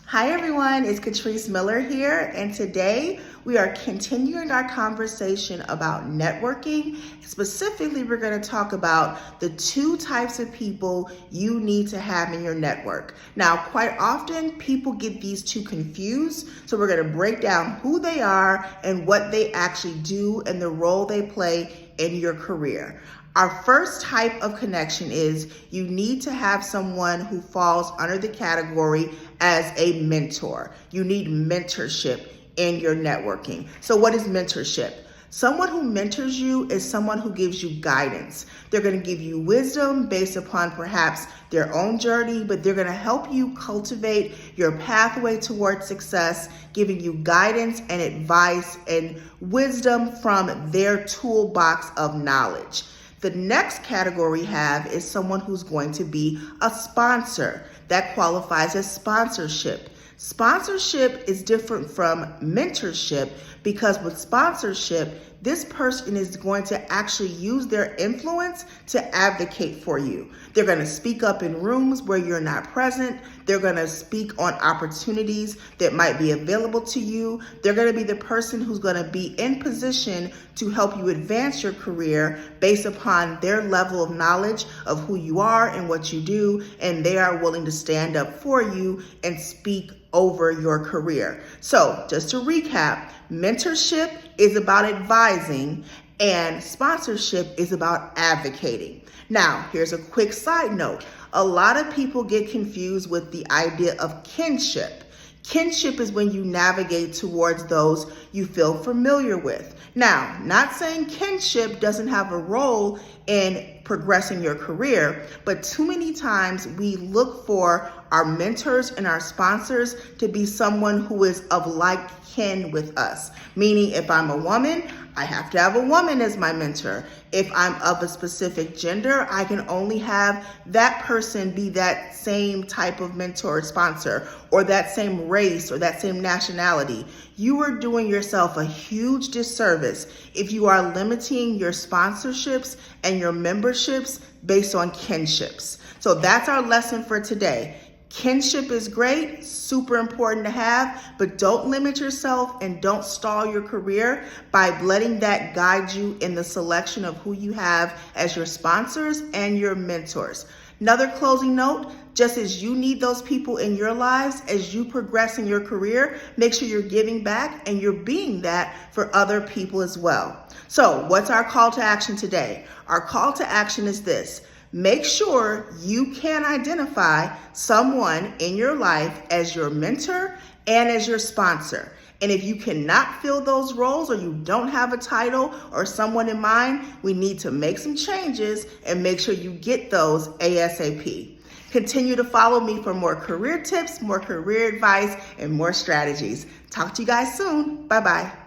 Hi everyone, it's Catrice Miller here, and today we are continuing our conversation about networking. Specifically, we're going to talk about the two types of people you need to have in your network. Now, quite often people get these two confused, so we're going to break down who they are and what they actually do and the role they play in your career. Our first type of connection is you need to have someone who falls under the category as a mentor. You need mentorship in your networking. So what is mentorship? Someone who mentors you is someone who gives you guidance. They're going to give you wisdom based upon perhaps their own journey, but they're going to help you cultivate your pathway towards success, giving you guidance and advice and wisdom from their toolbox of knowledge. The next category we have is someone who's going to be a sponsor. That qualifies as sponsorship. Sponsorship is different from mentorship because with sponsorship, this person is going to actually use their influence to advocate for you. They're going to speak up in rooms where you're not present. They're going to speak on opportunities that might be available to you. They're going to be the person who's going to be in position to help you advance your career based upon their level of knowledge of who you are and what you do, and they are willing to stand up for you and speak over your career. So just to recap, mentorship is about advising and sponsorship is about advocating. Now, here's a quick side note. A lot of people get confused with the idea of kinship. Kinship is when you navigate towards those you feel familiar with. Now, not saying kinship doesn't have a role in progressing your career, but too many times we look for our mentors and our sponsors to be someone who is of like kin with us. Meaning, if I'm a woman, I have to have a woman as my mentor. If I'm of a specific gender, I can only have that person be that same type of mentor or sponsor, or that same race or that same nationality. You are doing yourself a huge disservice if you are limiting your sponsorships and your memberships based on kinships. So that's our lesson for today. Kinship is great, super important to have, but don't limit yourself and don't stall your career by letting that guide you in the selection of who you have as your sponsors and your mentors. Another closing note, just as you need those people in your lives as you progress in your career, make sure you're giving back and you're being that for other people as well. So what's our call to action today? Our call to action is this. Make sure you can identify someone in your life as your mentor and as your sponsor. And if you cannot fill those roles or you don't have a title or someone in mind, we need to make some changes and make sure you get those ASAP. Continue to follow me for more career tips, more career advice, and more strategies. Talk to you guys soon. Bye-bye.